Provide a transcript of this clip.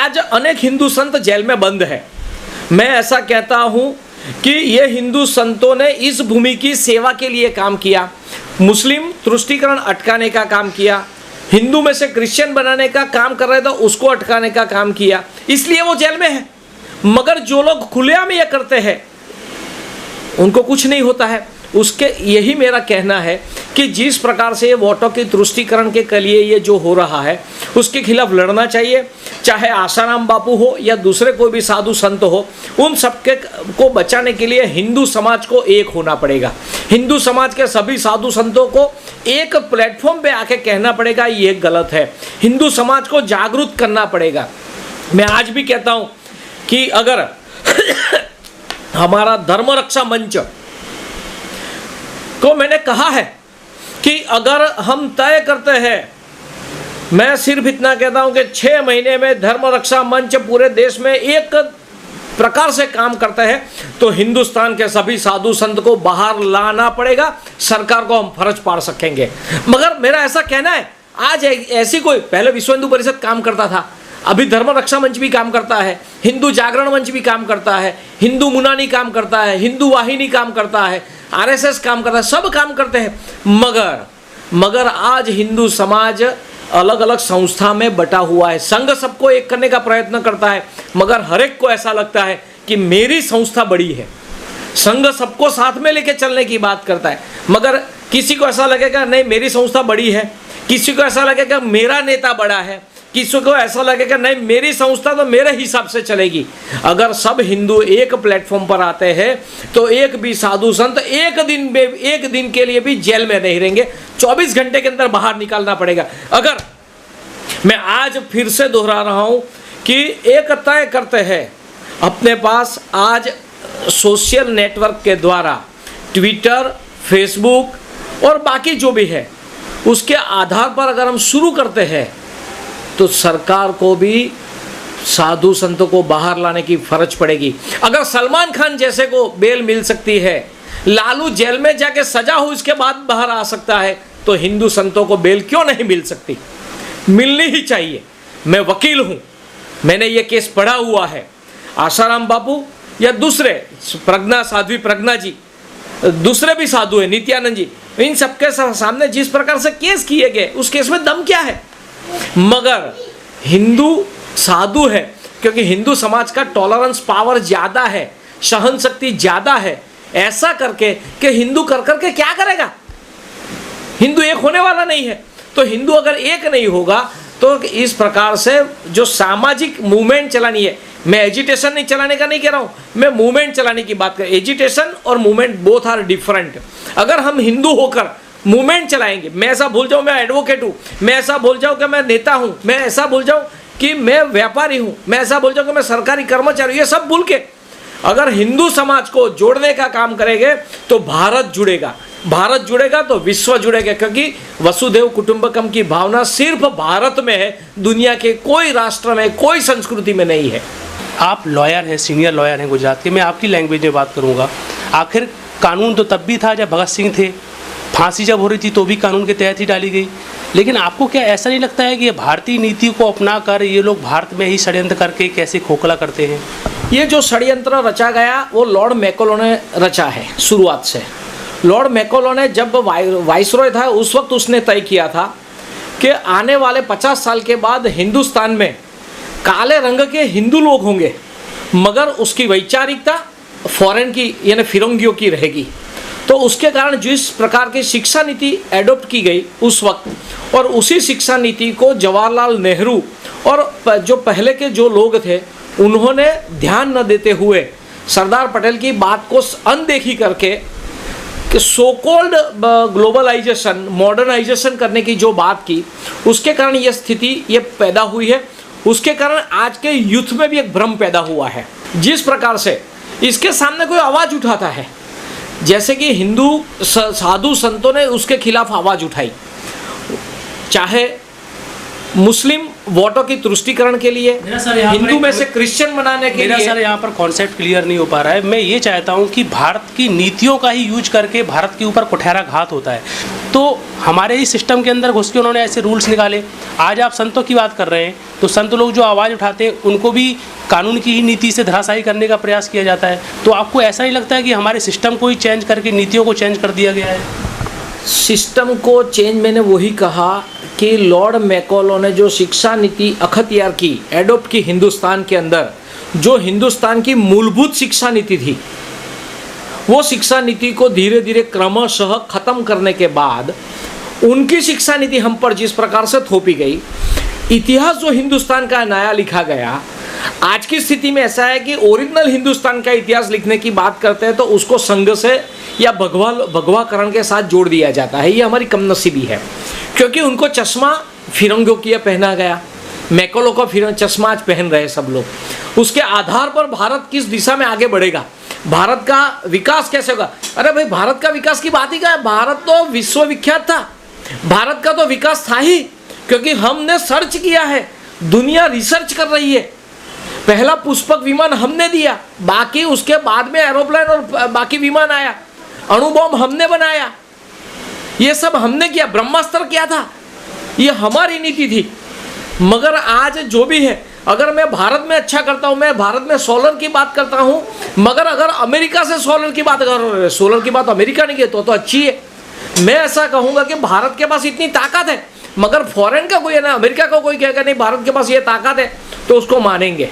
आज अनेक हिंदू संत जेल में बंद है। मैं ऐसा कहता हूं कि ये हिंदू संतों ने इस भूमि की सेवा के लिए काम किया, मुस्लिम तुष्टीकरण अटकाने का काम किया, हिंदू में से क्रिश्चियन बनाने का काम कर रहे थे उसको अटकाने का काम किया, इसलिए वो जेल में है। मगर जो लोग खुलेआम ये करते हैं उनको कुछ नहीं होता है। उसके यही मेरा कहना है कि जिस प्रकार से वोटों की तुष्टीकरण के लिए ये जो हो रहा है उसके खिलाफ लड़ना चाहिए, चाहे आसाराम बापू हो या दूसरे कोई भी साधु संत हो, उन सबके को बचाने के लिए हिंदू समाज को एक होना पड़ेगा। हिंदू समाज के सभी साधु संतों को एक प्लेटफॉर्म पे आके कहना पड़ेगा ये गलत है, हिंदू समाज को जागरूक करना पड़ेगा। मैं आज भी कहता हूँ कि अगर हमारा धर्म रक्षा मंच को मैंने कहा है कि अगर हम तय करते हैं, मैं सिर्फ इतना कहता हूं कि 6 महीने में धर्म रक्षा मंच पूरे देश में एक प्रकार से काम करता है तो हिंदुस्तान के सभी साधु संत को बाहर लाना पड़ेगा, सरकार को हम फर्ज पाड़ सकेंगे। मगर मेरा ऐसा कहना है, आज ऐसी कोई, पहले विश्व हिंदू परिषद काम करता था, अभी धर्म रक्षा मंच भी काम करता है, हिंदू जागरण मंच भी काम करता है, हिंदू मुनानी काम करता है, हिंदू वाहिनी काम करता है, आरएसएस काम करता है, सब काम करते हैं। मगर आज हिंदू समाज अलग अलग संस्था में बटा हुआ है। संघ सबको एक करने का प्रयत्न करता है, मगर हर एक को ऐसा लगता है कि मेरी संस्था बड़ी है। संघ सबको साथ में लेके चलने की बात करता है, मगर किसी को ऐसा लगेगा नहीं मेरी संस्था बड़ी है, किसी को ऐसा लगेगा मेरा नेता बड़ा है, किसी को ऐसा लगेगा नहीं मेरी संस्था तो मेरे हिसाब से चलेगी। अगर सब हिंदू एक प्लेटफॉर्म पर आते हैं तो एक भी साधु संत एक दिन के लिए भी जेल में नहीं रहेंगे, 24 घंटे के अंदर बाहर निकालना पड़ेगा। अगर मैं आज फिर से दोहरा रहा हूं कि एक तय करते हैं, अपने पास आज सोशल नेटवर्क के द्वारा ट्विटर, फेसबुक और बाकी जो भी है उसके आधार पर अगर हम शुरू करते हैं तो सरकार को भी साधु संतों को बाहर लाने की फर्ज पड़ेगी। अगर सलमान खान जैसे को बेल मिल सकती है, लालू जेल में जाके सजा हो इसके बाद बाहर आ सकता है, तो हिंदू संतों को बेल क्यों नहीं मिल सकती? मिलनी ही चाहिए। मैं वकील हूं, मैंने ये केस पढ़ा हुआ है। आसाराम बापू या दूसरे साध्वी प्रज्ञा जी, दूसरे भी साधु है, नित्यानंद जी, इन सबके सामने जिस प्रकार से केस किए गए उस केस में दम क्या है? मगर हिंदू साधु है क्योंकि हिंदू समाज का टॉलरेंस पावर ज्यादा है, सहन शक्ति ज्यादा है। ऐसा करके कि हिंदू कर करके क्या करेगा? हिंदू एक होने वाला नहीं है। तो हिंदू अगर एक नहीं होगा तो इस प्रकार से जो सामाजिक मूवमेंट चलानी है, मैं एजिटेशन नहीं चलाने का नहीं कह रहा हूं, मैं मूवमेंट चलाने की बात कर। एजिटेशन और मूवमेंट बोथ आर डिफरेंट। अगर हम हिंदू होकर मूवमेंट चलाएंगे, मैं ऐसा भूल जाऊं मैं एडवोकेट हूं, मैं ऐसा भूल जाऊं कि मैं नेता हूं, मैं ऐसा भूल जाऊं कि मैं व्यापारी हूं, मैं ऐसा भूल जाऊं कि मैं सरकारी कर्मचारी हूं, ये सब भूल के अगर हिंदू समाज को जोड़ने का काम करेंगे तो भारत जुड़ेगा। भारत जुड़ेगा तो विश्व जुड़ेगा, क्योंकि वसुधैव कुटुंबकम की भावना सिर्फ भारत में है, दुनिया के कोई राष्ट्र में, कोई संस्कृति में नहीं है। आप लॉयर हैं, सीनियर लॉयर हैं गुजरात के, मैं आपकी लैंग्वेज में बात करूंगा। आखिर कानून तो तब भी था जब भगत सिंह थे, फांसी जब हो रही थी तो भी कानून के तहत ही डाली गई। लेकिन आपको क्या ऐसा नहीं लगता है कि ये भारतीय नीति को अपना कर ये लोग भारत में ही षड्यंत्र करके कैसे खोखला करते हैं? ये जो षड्यंत्र रचा गया वो लॉर्ड मैकॉले ने रचा है शुरुआत से। लॉर्ड मैकॉले ने जब वाइसरॉय था उस वक्त उसने तय किया था कि आने वाले 50 साल के बाद हिंदुस्तान में काले रंग के हिंदू लोग होंगे, मगर उसकी वैचारिकता फॉरेन की यानी फिरंगियों की रहेगी। तो उसके कारण जिस प्रकार की शिक्षा नीति एडॉप्ट की गई उस वक्त, और उसी शिक्षा नीति को जवाहरलाल नेहरू और जो पहले के जो लोग थे उन्होंने ध्यान न देते हुए सरदार पटेल की बात को अनदेखी करके कि सो कॉल्ड ग्लोबलाइजेशन, मॉडर्नाइजेशन करने की जो बात की, उसके कारण ये स्थिति ये पैदा हुई है। उसके कारण आज के यूथ में भी एक भ्रम पैदा हुआ है। जिस प्रकार से इसके सामने कोई आवाज़ उठाता है, जैसे कि हिंदू साधु संतों ने उसके खिलाफ आवाज़ उठाई, चाहे मुस्लिम वोटों की तुष्टीकरण के लिए, मेरा सर यहाँ पर हिंदू में एक- से क्रिश्चियन बनाने के मेरा लिए। सर यहाँ पर कॉन्सेप्ट क्लियर नहीं हो पा रहा है। मैं ये चाहता हूँ कि भारत की नीतियों का ही यूज करके भारत के ऊपर कुठाराघात होता है। तो हमारे ही सिस्टम के अंदर घुस के उन्होंने ऐसे रूल्स निकाले। आज आप संतों की बात कर रहे हैं तो संत लोग जो आवाज़ उठाते हैं उनको भी कानून की ही नीति से धराशायी करने का प्रयास किया जाता है। तो आपको ऐसा नहीं लगता है कि हमारे सिस्टम को ही चेंज करके नीतियों को चेंज कर दिया गया है? सिस्टम को चेंज, मैंने वही कहा कि लॉर्ड मैकॉलो ने जो शिक्षा नीति अख्तियार की, एडॉप्ट की हिंदुस्तान के अंदर, जो हिंदुस्तान की मूलभूत शिक्षा नीति थी, वो शिक्षा नीति को धीरे धीरे क्रमशः खत्म करने के बाद उनकी शिक्षा नीति हम पर जिस प्रकार से थोपी गई, इतिहास जो हिंदुस्तान का नया लिखा गया, आज की स्थिति में ऐसा है कि ओरिजिनल हिंदुस्तान का इतिहास लिखने की बात करते हैं तो उसको संघ से या भगवाकरण के साथ जोड़ दिया जाता है। ये हमारी कमनसीबी है, क्योंकि उनको चश्मा फिरंगियों की पहना गया, मैकॉलो का चश्मा आज पहन रहे सब लोग। उसके आधार पर भारत किस दिशा में आगे बढ़ेगा, भारत का विकास कैसे होगा। अरे भाई, भारत का विकास की बात ही क्या है, भारत तो विश्वविख्यात था, भारत का तो विकास था ही, क्योंकि हमने सर्च किया है, दुनिया रिसर्च कर रही है। पहला पुष्पक विमान हमने दिया, बाकी उसके बाद में एरोप्लेन और बाकी विमान आया, अणु बॉम्ब हमने बनाया, ये सब हमने किया, ब्रह्मास्त्र क्या था, ये हमारी नीति थी। मगर आज जो भी है, अगर मैं भारत में अच्छा करता हूँ, मैं भारत में सोलर की बात करता हूँ, मगर अगर अमेरिका से सोलर की बात, अगर सोलर की बात अमेरिका ने की तो अच्छी है। मैं ऐसा कहूँगा कि भारत के पास इतनी ताकत है, मगर फॉरेन का कोई है ना, अमेरिका का कोई कहेगा नहीं भारत के पास ये ताकत है, तो उसको मानेंगे।